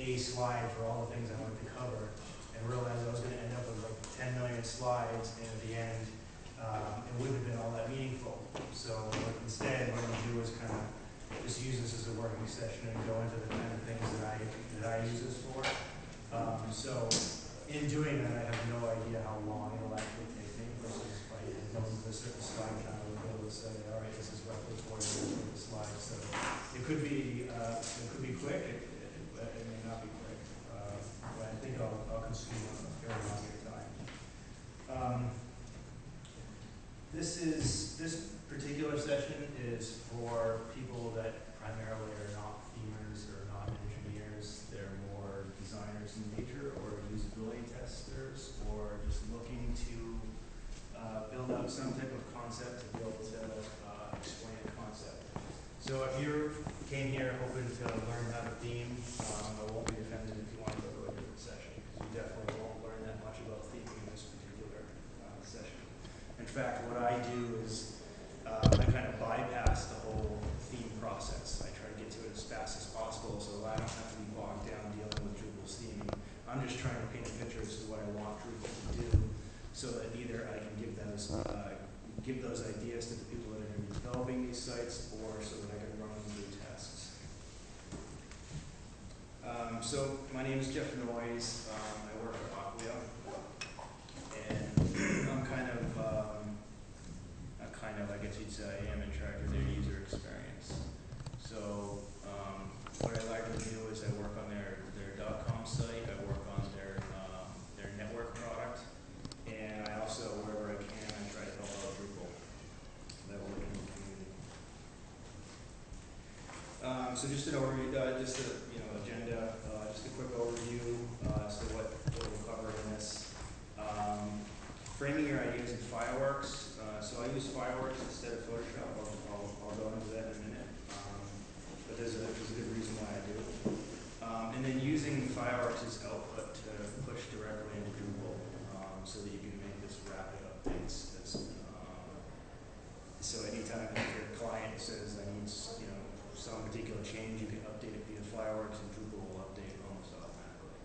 a slide for all the things I wanted to cover, and realized I was going to end up with like 10 million slides, and at the end, it wouldn't have been all that meaningful. So instead, what I'm going to do is kind of just use this as a working session and go into the kind of things that I use this for. So in doing that, I have no idea how long it'll actually take me versus if I had known a certain slide count, I would be able to say, all right, this is roughly 40 minutes for the slide. So it could be quick. It may not be quick, but I think I'll consume a fair amount of time. This particular session is for people that primarily are not themers or not engineers. They're more designers in nature or usability testers or just looking to build out some type of concept to be able to explain a concept. So if you came here hoping to learn how to theme, I won't be offended if you want to go to a different session, because you definitely won't learn that much about theming in this particular session. In fact, what I do is I kind of bypass the whole theme process. I try to get to it as fast as possible so I don't have to be bogged down dealing with Drupal's theming. I'm just trying to paint a picture as to what I want Drupal to do so that either I can give those ideas to the people that are going to be developing these sites, or so that I can run them through tests. So my name is Jeff Noyes. I work at Acquia, and I'm I guess you'd say, I am in charge of their user experience. So what I largely do is I work on their .com site, I work on their network product, and I also, wherever I can, I try to help out Drupal that work in the community. So just an overview, just a agenda, just a quick overview as to what we'll cover in this. Framing your ideas in fireworks. So I use fireworks instead of Photoshop. I'll go into that in a minute. But there's a good reason why I do. And then using fireworks as output to push directly into Drupal, so that you can make this rapid updates. So anytime your client says I need some particular change, you can update it via fireworks, and Drupal will update almost automatically.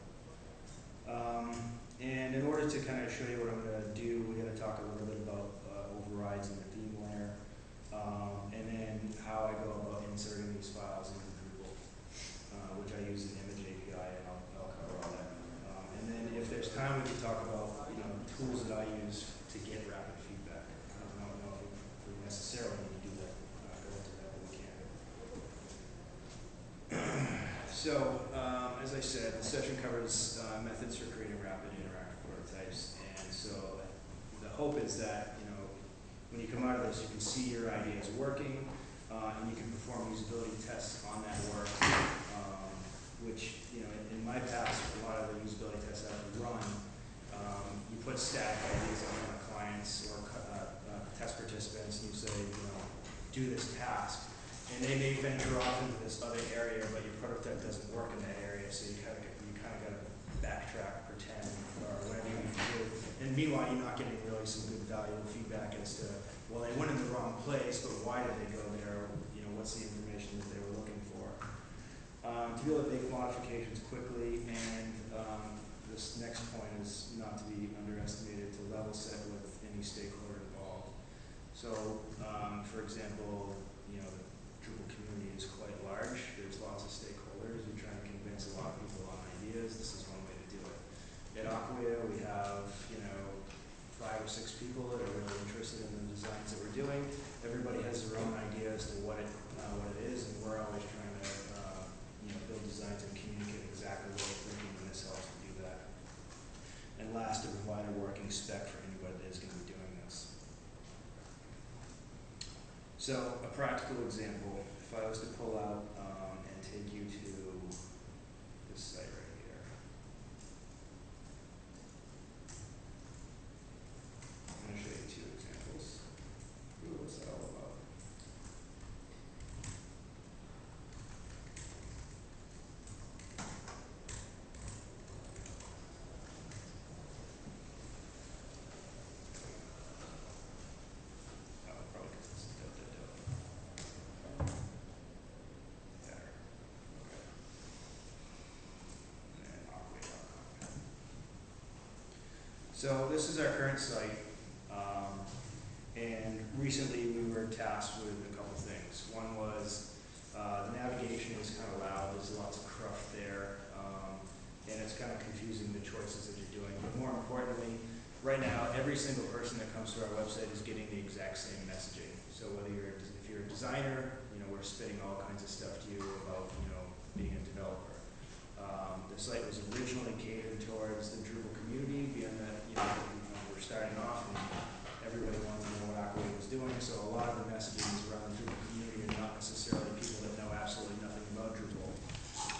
And in order to kind of show you what I'm going to do, we're going to talk a little bit about overrides in the theme layer, and then how I go about inserting these files into Drupal, which I use an image API, and I'll cover all that. And then if there's time, we can talk about tools that I use to get rapid feedback. I don't know if we necessarily need to do that, go into that, but we can. So, as I said, the session covers methods for creating rapid interactive prototypes, and so the hope is that when you come out of this, you can see your ideas working, and you can perform usability tests on that work, which in my past, a lot of the usability tests that I've run, you put static ideas on my clients or test participants, and you say, do this task. And they may venture off into this other area, but your prototype doesn't work in that area, so you kind of got to backtrack, pretend, or whatever you need to do. And meanwhile, you're not getting really some good valuable feedback as to, well, they went in the wrong place, but why did they go there? What's the information that they were looking for? To be able to make modifications quickly, and this next point is not to be underestimated, to level set with any stakeholder involved. So, for example, the Drupal community is quite large. There's lots of stakeholders. We're trying to convince a lot of people on ideas. This is one way to do it. At Acquia, we have 5 or 6 people that are really interested in the designs that we're doing. Everybody has their own idea as to what it is, and we're always trying to build designs and communicate exactly what we're thinking, and this helps to do that. And last, to provide a working spec for anybody that is going to be doing this. So a practical example, if I was to pull out and take you to this site right here. I'm going to show you 2 examples. Ooh, what's that all about? So this is our current site, and recently we were tasked with a couple things. One was the navigation is kind of loud, there's lots of cruft there, and it's kind of confusing the choices that you're doing. But more importantly, right now, every single person that comes to our website is getting the exact same messaging. So whether if you're a designer, we're spitting all kinds of stuff to you about, being a developer. The site was originally catered towards the Drupal community, being that, we're starting off and everybody wanted to know what Aquaid was doing. So a lot of the messaging is around the Drupal community and not necessarily people that know absolutely nothing about Drupal.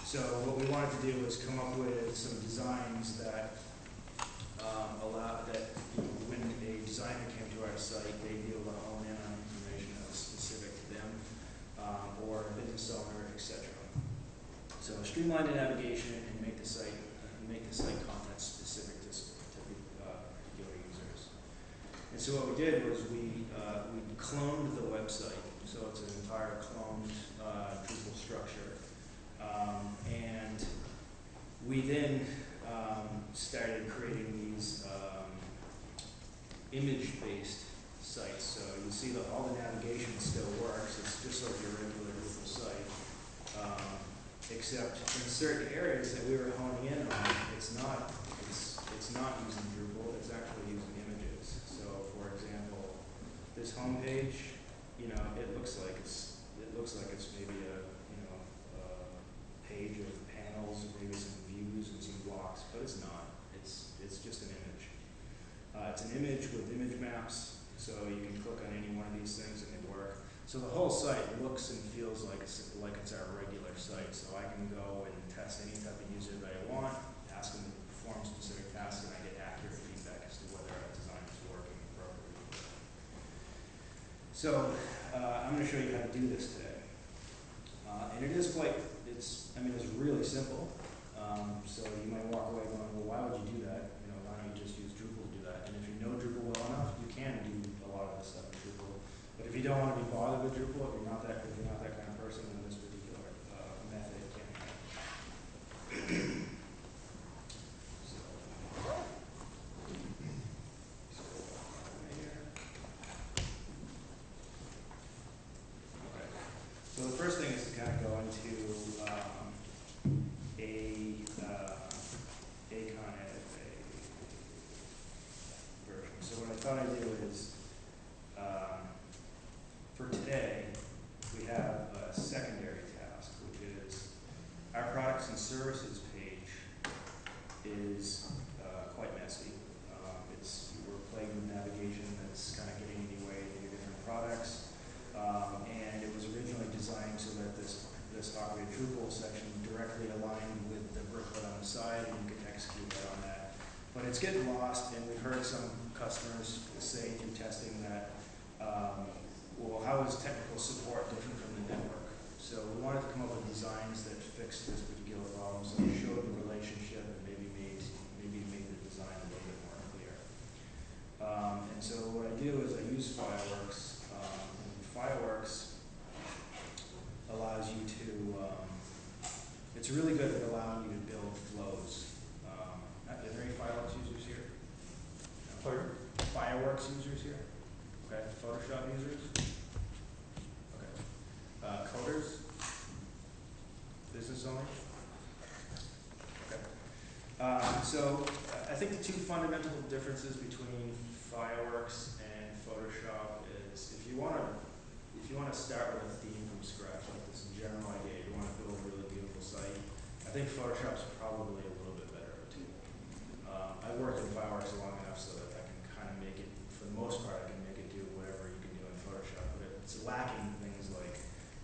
So what we wanted to do was come up with some designs that allow that when a designer came to our site, they'd be able to hone in on information that was specific to them, or a business owner, etc. So streamline the navigation and make the site content specific to particular users. And so what we did was we cloned the website, so it's an entire cloned Drupal structure, and we then started creating these image-based sites. So you see that all the navigation still works. It's just like your regular Drupal site, except in certain areas that we were honing in on, it's not using Drupal. It's actually using images. So, for example, this home page, it looks like it's maybe a page of panels, maybe some views and some blocks, but it's not. It's just an image. It's an image with image maps, so you can click on any one of these things and they work. So the whole site looks and feels like it's our regular site. So I can go and test any type of user that I want, ask them to perform specific tasks, and I get accurate feedback as to whether a design is working appropriately. So I'm going to show you how to do this today. And it is it's really simple. So you might walk away going, well, why would you do that? Why don't you just use Drupal to do that? And if you know Drupal well enough, you can do a lot of this stuff in Drupal. But if you don't want to be bothered with Drupal, if you're not that kind of person, then this particular method can help. So the first thing is to kind of go into a version. So what I thought I'd do is, for today, we have a secondary task, which is our products and services page is quite messy. We're playing with navigation that's kind of getting in the way of your different products. And it was originally designed so that this Aquaid Drupal section directly aligned with the bricklet on the side, and you could execute that on that. But it's getting lost, and we've heard some customers say through testing that, well, how is technical support different from the network? So we wanted to come up with designs that fixed this particular problem, so we showed the relationship and maybe made the design a little bit more clear. And so what I do is I use Fireworks. Fireworks allows you to, it's really good at allowing you to build flows. Are there any Fireworks users here? No. Fireworks users here? Okay. Photoshop users? Okay. Coders? Business owners? Okay. So I think the two fundamental differences between Fireworks and Photoshop is if you want to start with a theme from scratch, like this general idea, you want to build a really beautiful site, I think Photoshop's probably a little bit better of a tool. I worked in Fireworks long enough so that I can kind of make it, for the most part, I can make it do whatever you can do in Photoshop, but it's lacking things like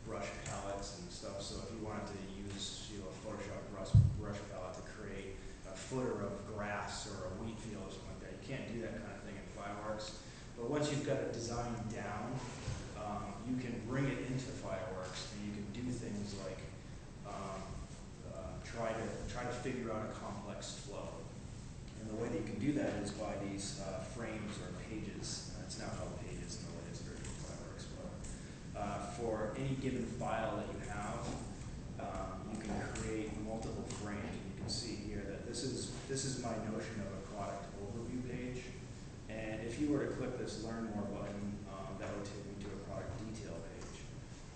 brush palettes and stuff. So if you wanted to use a Photoshop brush palette to create a footer of grass or a wheat field or something like that, you can't do that kind of thing in Fireworks. But once you've got a design down, you can bring it into Fireworks and you can do things like try to figure out a complex flow. And the way that you can do that is by these frames or pages. It's now called pages in the latest version of Fireworks. But for any given file that you have, you can create multiple frames. And you can see here that this is my notion of a product overview page. And if you were to click this Learn More button, that would take me to a product detail page.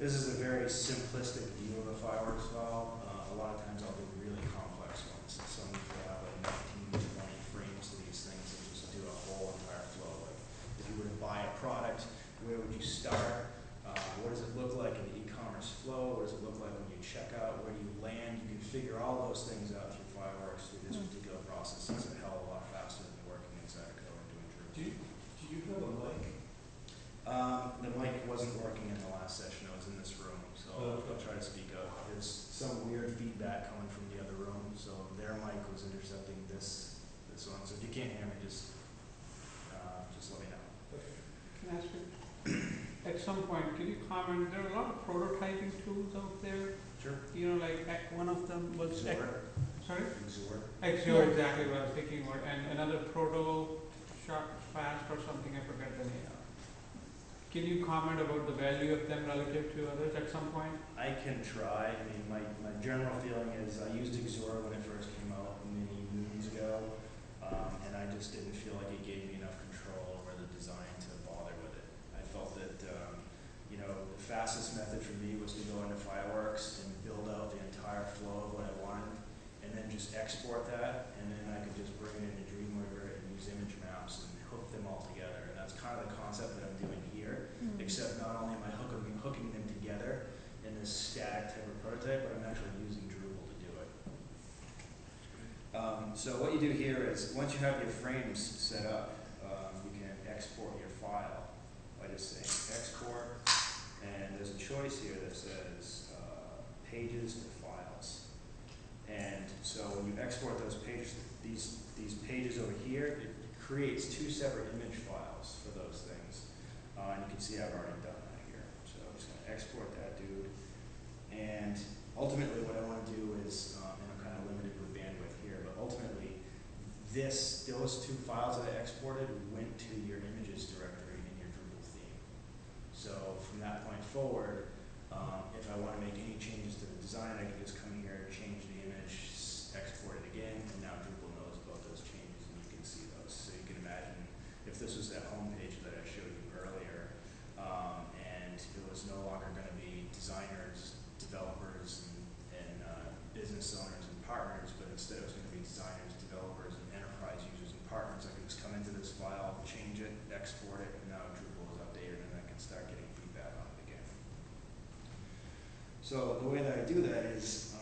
This is a very simplistic view of a fireworks file. A lot of times I'll do really complex ones. Some people have like 19, 20 frames to these things and just do a whole entire flow. Like if you were to buy a product, where would you start? What does it look like in the e-commerce flow? What does it look like when you check out? Where do you land? You can figure all those things out through fireworks through this particular process. It's a hell of a lot faster than working inside a code and doing Drupal. Do you have a mic? The mic wasn't working in the last session. I was in this room, so I'll try to speak up. There's some weird feedback coming from the other room, so their mic was intercepting this one. So if you can't hear me, just let me know. Okay. Can I ask you, at some point, can you comment, there are a lot of prototyping tools out there, Sure. you know, like one of them was, sorry? Exor. Exor, exactly what I was thinking, and another proto, shot fast or something, I forget the name. Can you comment about the value of them relative to others at some point? I can try. I mean, my general feeling is I used Exor when it first came out many moons ago, and I just didn't feel like it gave me enough control over the design to bother with it. I felt that, the fastest method for me was to go into Fireworks and build out the entire flow of what I wanted, and then just export that, and then I could just bring it into Dreamweaver and use image maps and hook them all together. And that's kind of the concept that I'm doing here, except not only am I hooking them together in this static type of prototype, but I'm actually using Drupal to do it. So what you do here is, once you have your frames set up, you can export your file by just saying export, and there's a choice here that says pages to files. And so when you export those pages, these pages over here, it creates two separate image files for those things. And you can see I've already done that here. So I'm just going to export that dude. And ultimately what I want to do is, and I'm kind of limited with bandwidth here, but ultimately those two files that I exported went to your images directory in your Drupal theme. So from that point forward, if I want to make any changes to the design, I can just come here, change the image, export it again, and now Drupal knows about those changes and you can see those. So you can imagine if this was that home page that I showed you earlier, and it was no longer going to be designers, developers, and business owners and partners, but instead it was going to be designers, developers, and enterprise users and partners. I can just come into this file, change it, export it, and now Drupal is updated, and I can start getting feedback on it again. So the way that I do that is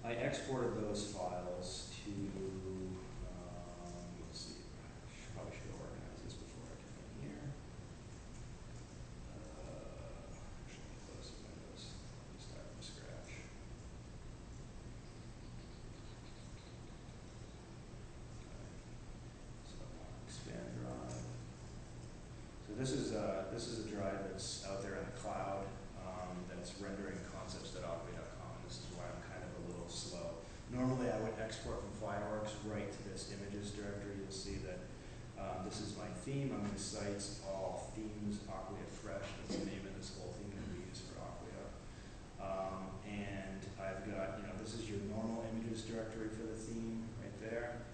I exported those files to, let's see, probably should have organized this before I came in here. Actually, close the windows. Let me start from scratch. So expand drive. So this is a drive that's out there in the cloud that's rendering concepts that operate.com. This is why I'm kind of a little slow. Normally I would export from Fireworks right to this images directory. You'll see that this is my theme. I'm in sites, all themes, Acquia Fresh. That's the name of this whole theme that we use for Acquia. And I've got, this is your normal images directory for the theme right there.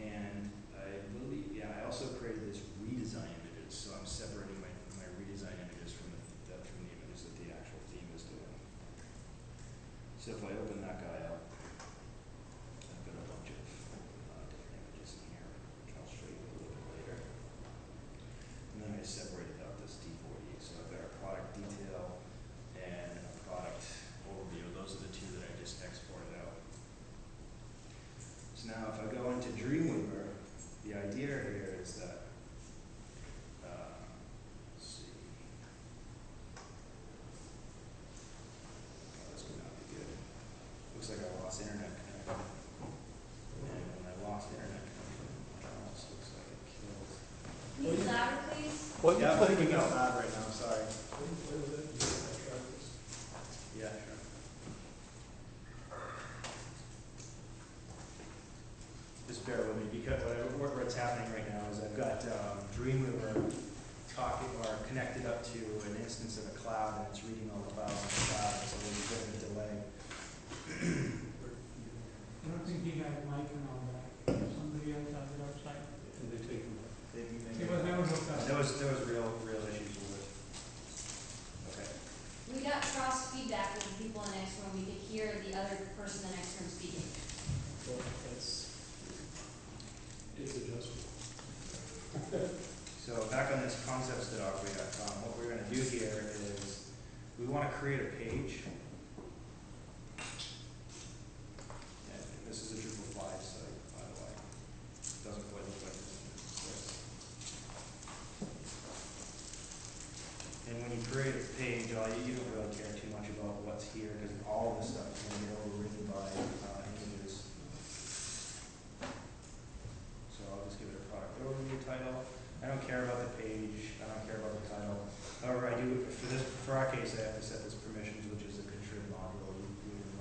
And I believe, I also created this redesign images. So I'm separating my redesign images from the images that the actual theme is doing. So if I open that guy up, I've got a bunch of different images in here, which I'll show you a little bit later. And then I separated out this D40. So I've got a product detail and a product overview. Those are the two that I just exported out. So now if I go into Dreamweaver, the idea here is that, let's see, oh, this would not be good. Looks like I lost internet connection. And when I lost internet connection, my mouse looks like it killed. Can you louder, please? Yeah, I'm thinking out loud right now, sorry. Yeah, sure. Just bear with me, because what's happening right now is I've got Dreamweaver connected up to an instance of a cloud, and it's reading all the files on the cloud, so there's a bit of a delay. people in the next room, we could hear the other person in the next room speaking. Well, it's adjustable. So back on this concepts.opera.com, what we're going to do here is we want to create a page. And this is a Drupal 5 site, by the way. It doesn't quite look like this. And when you create a page, you don't really care too much about what's here because all of this stuff is going to get overridden by images. So I'll just give it a product overview title. I don't care about the page. I don't care about the title. However, I do for our case, I have to set this permissions, which is a contrib module.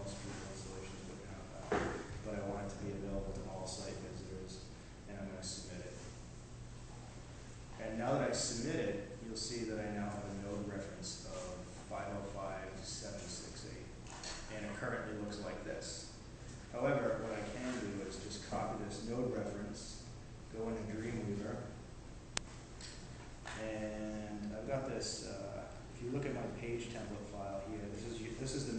Most Drupal installations would have that, but I want it to be available to all site visitors, and I'm going to submit it. And now that I submit it, you'll see that I now have a node reference of 505.768, and it currently looks like this. However, what I can do is just copy this node reference, go into Dreamweaver, and I've got this. If you look at my page template file here, this is the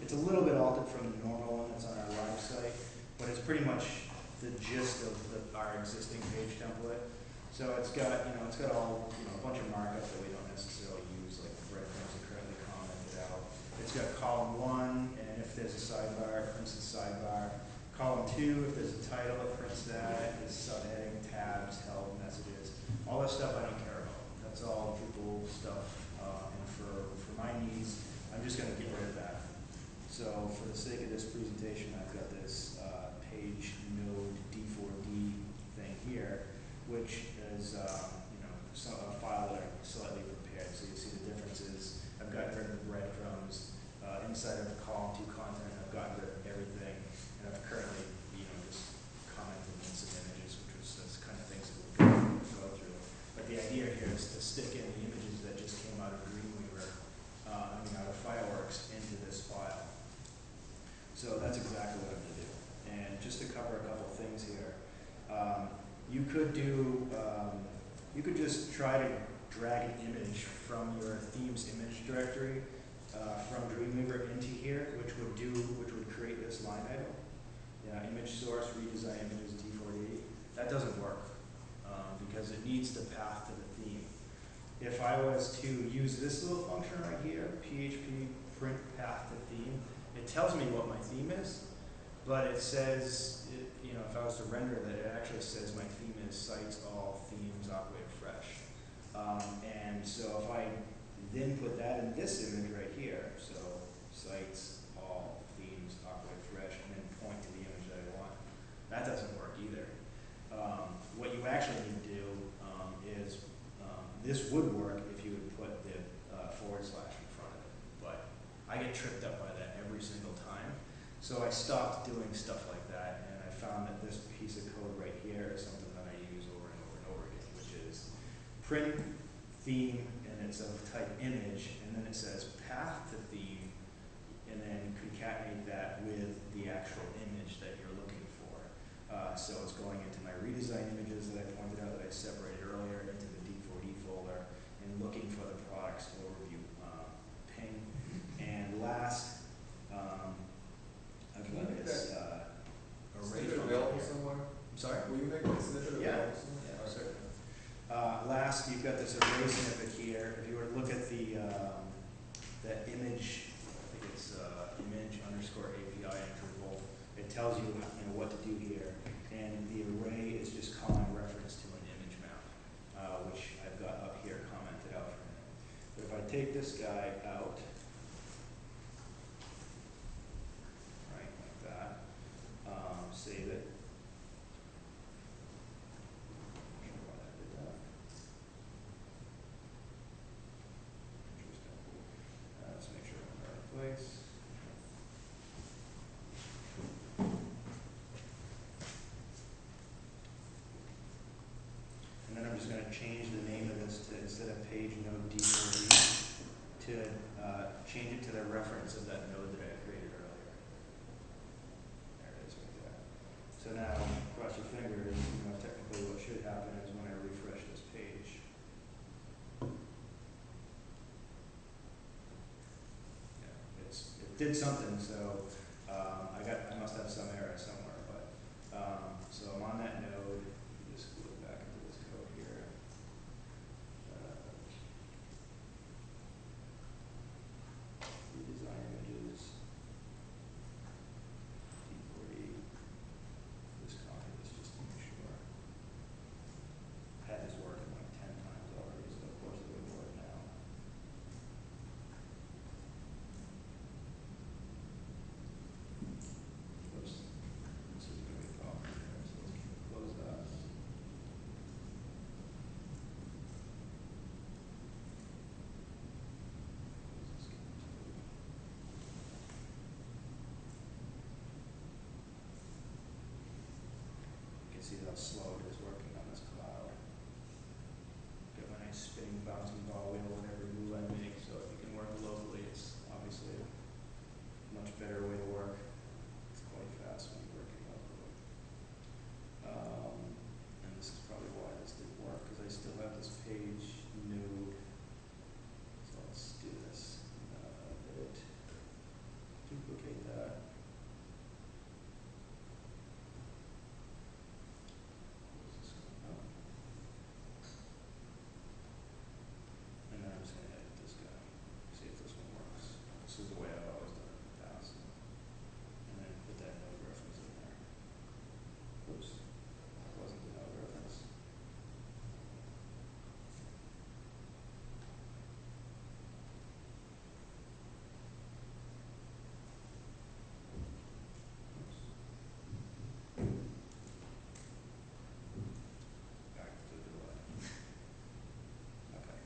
it's a little bit altered from the normal one that's on our live site, but it's pretty much the gist of our existing page template. So it's got all a bunch of markup that we don't necessarily use, like the breadcrumbs are currently commented out. It's got column 1, and if there's a sidebar, it prints the sidebar. Column 2, if there's a title, it prints that. There's subheading, tabs, help, messages. All this stuff I don't care about. That's all Drupal stuff. And for my needs, I'm just going to get rid of that. So for the sake of this presentation, I've got this page node D4D thing here, which is a file that I slightly prepared. So you see the differences. I've gotten rid of the breadcrumbs. Inside of the column 2 content, I've gotten rid of everything. And I've currently, just commented on some images, which was those kind of things that we'll go through. But the idea here is to stick in the images that just came out of Dreamweaver, out of Fireworks, into this file. So that's exactly what I'm going to do. And just to cover a couple of things here, you could just try to drag an image from your theme's image directory from Dreamweaver into here, which would create this line item. Image source, redesign images, D4D. That doesn't work because it needs the path to the theme. If I was to use this little function right here, PHP print path to theme, it tells me what my theme is, but it says, if I was to render that, it actually says my theme is sites, all, themes, operate fresh. And so if I then put that in this image right here, so sites, all, themes, operate fresh, and then point to the image that I want, that doesn't work either. What you actually need to do is, this would work if you would put the / in front of it, but I get tripped up by that every single time. So I stopped doing stuff like that, and I found that this piece of code right here is something that I use over and over and over again, which is print theme, and it's of type image, and then it says path to theme, and then concatenate that with the actual image that you're looking for. So it's going into my redesign images that I pointed out that I separated earlier into the D4D folder, and looking for the products overview ping. And last, I've got this array Snippet function available here. somewhere? I'm sorry? Will you make that snippet available somewhere? Yeah, certainly. Last, you've got this array snippet here. If you were to look at the image, I think it's image _ API in Drupal, it tells you what to do here. And the array is just calling reference to an image map, which I've got up here commented out for me. But if I take this guy out, right, like that, save it. Not sure why that did that. Interesting. Let's make sure I'm in the right place. And then I'm just going to change the name of this to, instead of page node D4D, to change it to the reference of that node that I created earlier. There it is right there. So now, cross your fingers, technically what should happen is when I refresh this page, it's did something, so, I must have some error somewhere, but, so I'm on that node, just go back into this code here. Redesign images, D40, this copy this just to make sure. Had this working like 10 times already, so of course it would work now. Oops, this is going to be a problem here, so let's close that. You can see how slow it is working on this cloud. Got my nice spinning bouncing ball wheel with every move I make, so if you can work locally, it's obviously a much better way to work. It's quite fast when you're working locally. And this is probably why this didn't work, because I still have this page node. So let's do this. Edit. Duplicate that. Where's this going? Oh. And then I'm just going to edit this guy. See if this one works. This is the way I've always done it in the past. And then put that node reference in there. Oops. That wasn't the node reference. Oops. Back to the delay. Okay.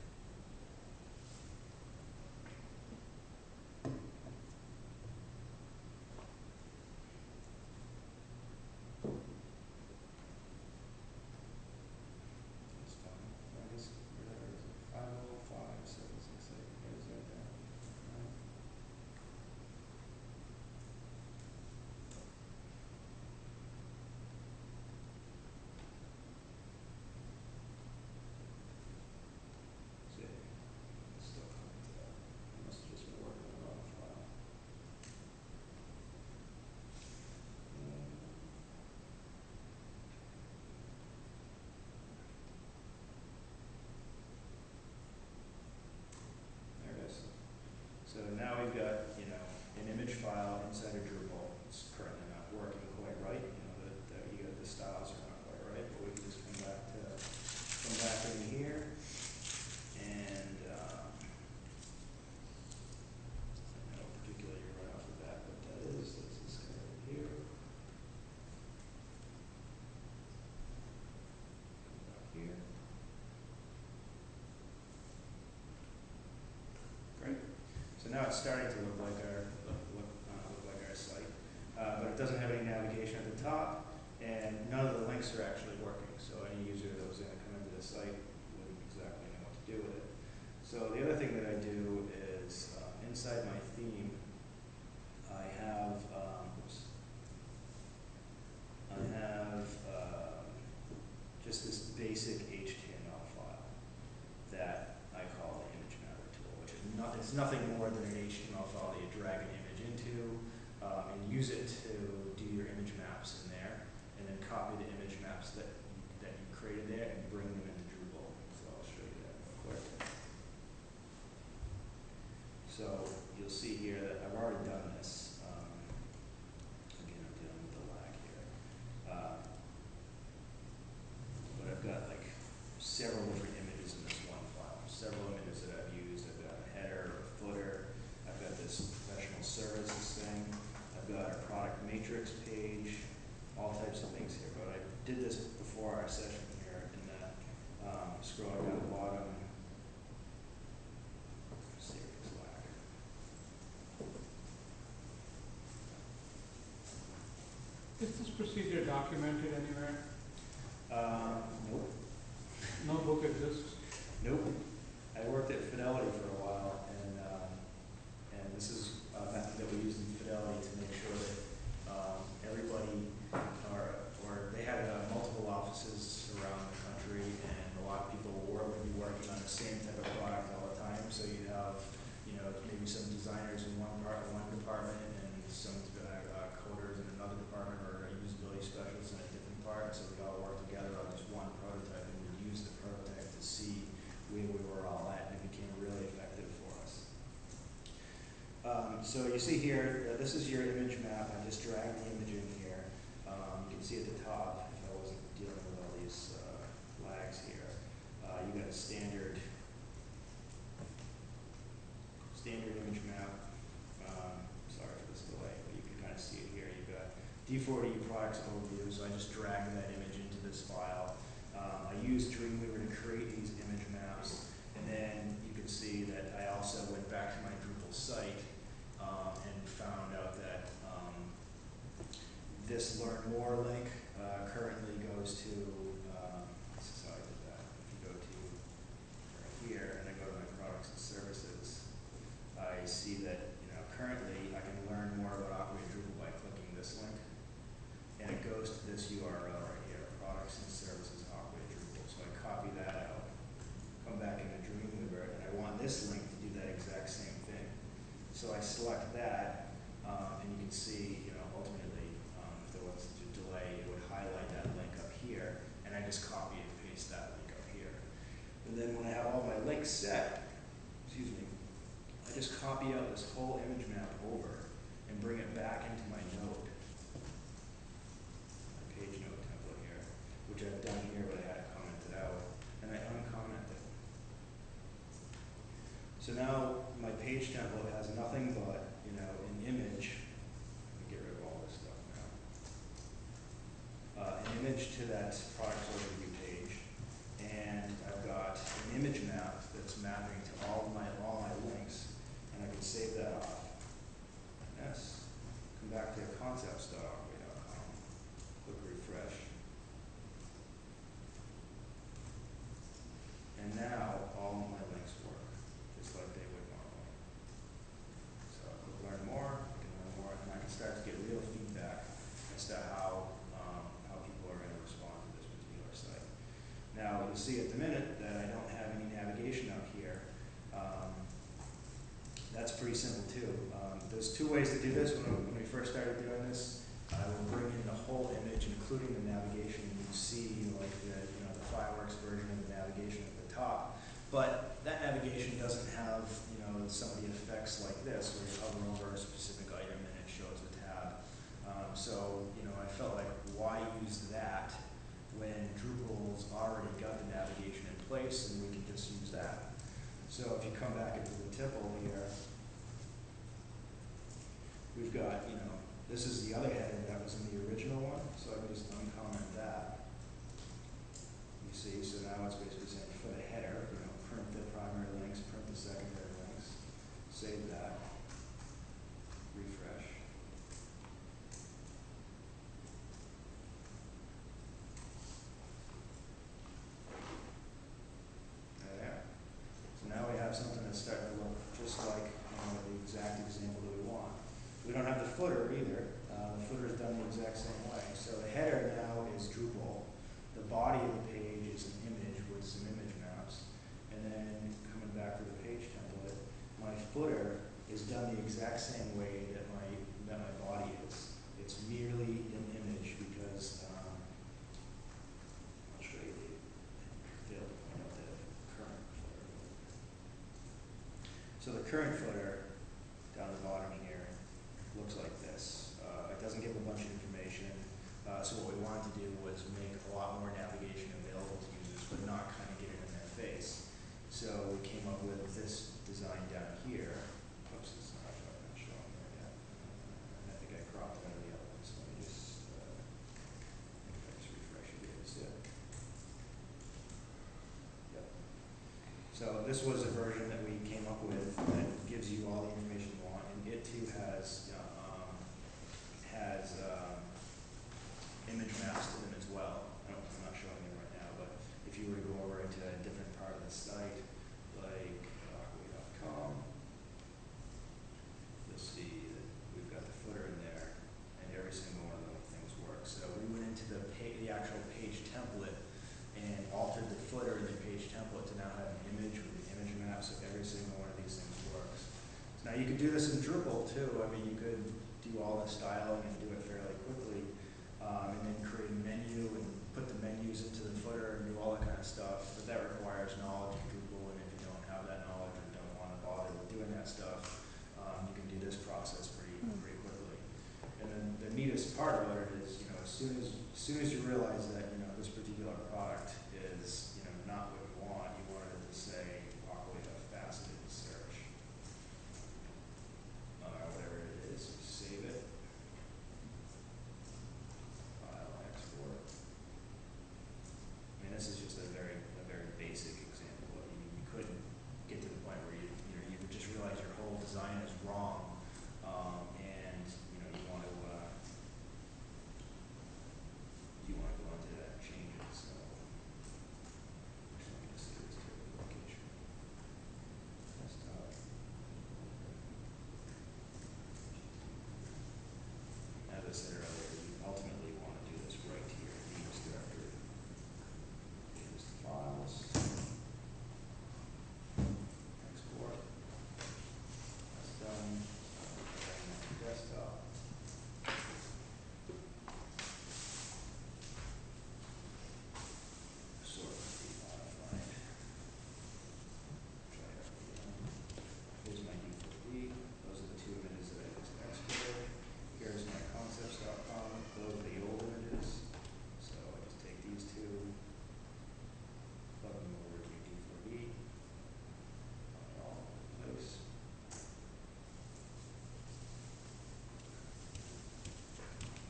That's fine. I guess where is it? 505-768. There's right there. Right. See, it's still coming to that. I must have just been working on the wrong file. There it is. So now we've got, an image file inside of Drupal. It's currently not working quite right. The styles are not quite right, but we can just come back in here, and I know particularly right off the bat what that is. That's this guy right here. Come back here. Great. So now it's starting to look like our site, but it doesn't have any navigation at the top, and none of the links are actually working. So any user that was going to come into the site wouldn't exactly know what to do with it. So the other thing that I do is inside my theme, I have just this basic HTML file that I call the image mapper tool, which is it's nothing more than an HTML file that you drag an image into and use it to do your image maps in there, and then copy the image maps that you created there and bring them into Drupal. So I'll show you that real quick. So you'll see here that I've already done this. Again, I'm dealing with the lag here. But I've got like several different images in this one file. Several images that I've used. I've got a header, a footer. I've got this professional services thing. I've got a product matrix page. All types of things here. But I did this before our session here in that scrolling down the bottom. Serious lag. Is this procedure documented anywhere? Nope. No book exists? Nope. I worked at Fidelity for a while, and this is a method that we use in Fidelity to make sure that everybody, or they had multiple offices around the country, and a lot of people would be working on the same type of product all the time. So you have, maybe some designers in one department, So you see here, this is your image map. I just dragged the image in here. You can see at the top, if I wasn't dealing with all these flags here, you got a standard image map. Sorry for this delay, but you can kind of see it here. You've got D4D products overview, so I just dragged that image into this file. I used Dreamweaver to create these image maps, and then you can see that I also went back to my Drupal site and found out that this Learn More link currently goes to, this is how I did that. If you go to right here and I go to my products and services, I see that currently I can learn more about Operate Drupal by clicking this link, and it goes to this URL right here, products and services Operate Drupal. So I copy that out, come back into Dreamweaver, and I want this link to do that exact same thing. So I select that, and you can see, ultimately, if there was a delay, it would highlight that link up here, and I just copy and paste that link up here. And then when I have all my links set, excuse me, I just copy out this whole image map over and bring it back into my node, my page node template here, which I've done here, but I had it commented out, and I uncomment it. So now my page template has nothing but, an image. Let me get rid of all this stuff now. An image to that product overview page, and I've got an image map that's mapping to all my links, and I can save that off. Yes. Come back to concepts.operate.com. Click refresh. And now all of my links work, just like they would normally. So I click learn more, and I can start to get real feedback as to how people are going to respond to this particular site. Now you'll see at the minute that I don't have any navigation up here. That's pretty simple too. There's two ways to do this. When we first started doing this, I will bring in the whole image, including the navigation. You see, like the fireworks version of the navigation at the top. But that navigation doesn't have, some of the effects like this, where you hover over a specific item and it shows a tab. So, I felt like, why use that when Drupal's already got the navigation in place, and we can just use that. So if you come back into the temple here, we've got, this is the other header that was in the original one, so I can just uncomment that. You see, so now it's basically saying for the header, print the primary links, print the secondary links, save that, refresh. There. So now we have something that's starting to look just like the exact example that we want. We don't have the footer either. The footer is done the exact same way. So the header now is Drupal. The body of the page is an image with some image maps. And then coming back to the page template, my footer is done the exact same way that my body is. It's merely an image because I'll show you the failed to point out the current footer. So the current footer down the bottom here looks like this. It doesn't give a bunch of information. So what we wanted to do was make a lot more navigation available to users, but not kind of get it in their face. So we came up with this design down here. Oops, it's not showing there yet. I think I cropped it out of the other one, so let me just, if I just refresh it, you can see it. Yep. So this was a version that we came up with that gives you all the information you want, and it too has image maps to them as well. I'm not showing them right now, but if you were to go over into a different part of the site, like Aqua.com, you'll see that we've got the footer in there, and every single one of those things works. So we went into the actual page template and altered the footer in the page template to now have an image with the image map, so every single one of these things works. So now you could do this in Drupal too. I mean, you could do all the styling and do it fairly quickly, and then create a menu and put the menus into the footer and do all that kind of stuff. But that requires knowledge of Drupal, and if you don't have that knowledge or don't want to bother with doing that stuff, you can do this process pretty quickly. And then the neatest part about it is, you know, as soon as you realize that, you know, this particular product is, you know, not what you want it to say awkwardly a faceted search. Whatever it is, you save it. File, export. I mean, this is just a very basic example. You couldn't get to the point where you would just realize your whole design is wrong, and you know you want to go into that and change it. So let me just see this location. Desktop. As I said earlier, you ultimately want to do this right here in this directory. Here's the files. Export. That's done. Desktop. Sort of modified. Try it out again. Here's my D4D. Those are the two images that I just exported. Here's my concepts.com. Those are the old images. So I just take these two, plug them over to D4D. All in place.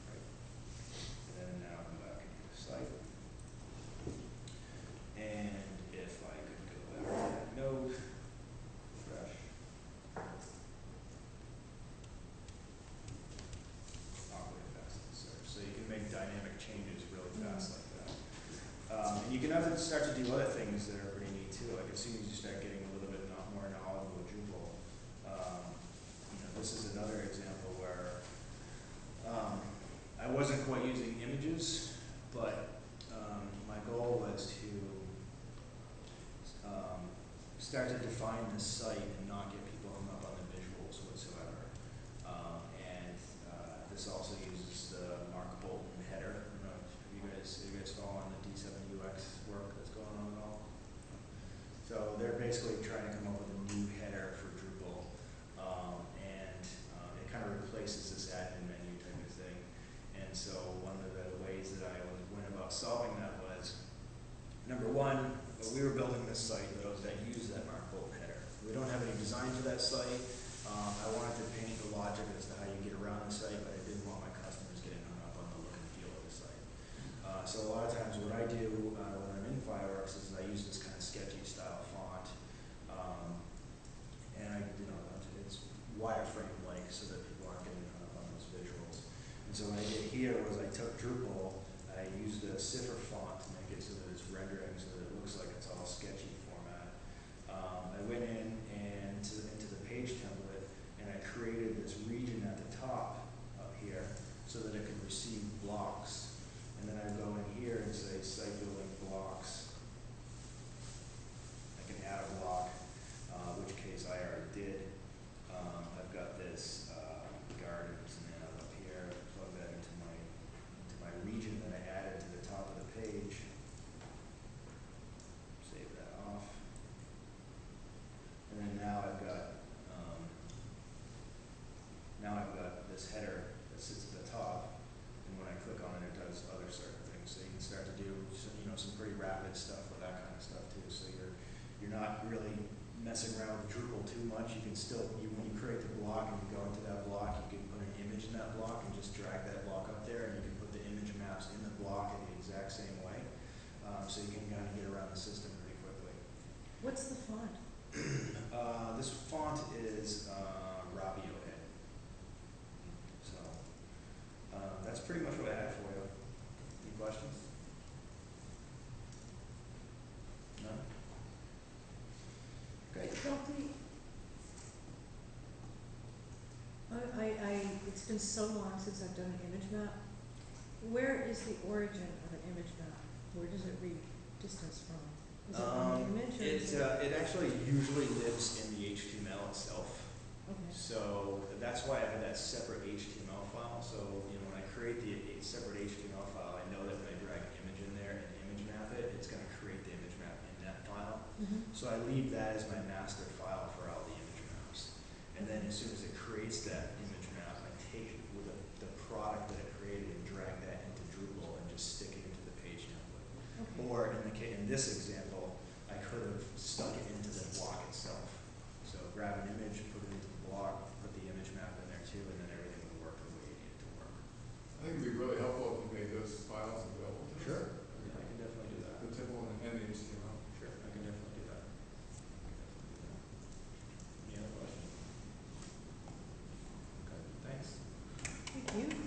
Right. And then now I'm back into the site. And if I could go back to that node, refresh. Awkward fast search. So you can make dynamic changes really fast like that. And you can also start to do other things that are pretty neat too. Like as soon as you start getting a little bit more knowledgeable with Drupal, you know, this is another example where I wasn't quite using images, but my goal was to start to define this site and not get people hung up on the visuals whatsoever. This also uses the Mark Bolton header. I don't know if you guys following the D7 UX work that's going on at all? So they're basically trying to come up with a new header for Drupal, and it kind of replaces this admin menu type of thing. And so one of the ways that I went about solving that was, number one, we were building this site that used that Mark Bolton header. We don't have any design for that site. I wanted to paint the logic as to how you get around the site, but I didn't want my customers getting hung up on the look and feel of the site. So a lot of times what I do when I'm in Fireworks is I use this kind of sketchy style font, and it's wireframe-like so that people aren't getting hung up on those visuals. And so what I did here was I took Drupal, I used a cipher font to make it so that it's rendering so that it looks like it's all sketchy format. I went in and into the page template, and I created this region at the top up here so that it could receive blocks. And then I go in here and say site building blocks. I can add a block, which case I already did. I've got this gardens now up here. Plug that into my region that I added to the top of the page. Save that off. And then now I've got this header that sits at the top, and when I click on it, it does other certain things. So you can start to do some pretty rapid stuff with that kind of stuff too. So you're not really messing around with Drupal too much. You can still when you create the block and you go into that block, you can put an image in that block and just drag that block up there, and you can put the image maps in the block in the exact same way. So you can kind of get around the system pretty quickly. What's the font? This font is Rabio Head. So that's pretty much what I had for you. Any questions? No? Okay. It's been so long since I've done an image map. Where is the origin of an image map? Where does it read distance from? Is it on the image? Or is It actually usually lives in the HTML itself. Okay. So that's why I have that separate HTML file. So when I create the separate HTML file, I know that when I drag an image in there and image map it, it's going to create the image map in that file. Mm-hmm. So I leave that as my master file for all the image maps. And then as soon as it creates creates that image map, I take with the product that it created and drag that into Drupal and just stick it into the page template. Okay. Or in this example, I could have stuck it into the block itself. So grab an image, put it into the block, put the image map in there too, and then everything would work the way it needed to work. I think it'd be really helpful if you made those files available to us. Sure. Yeah, I can definitely do that. The typical and the HTML. Sure, I can definitely do that. Any other questions? Okay, thanks. Thank you.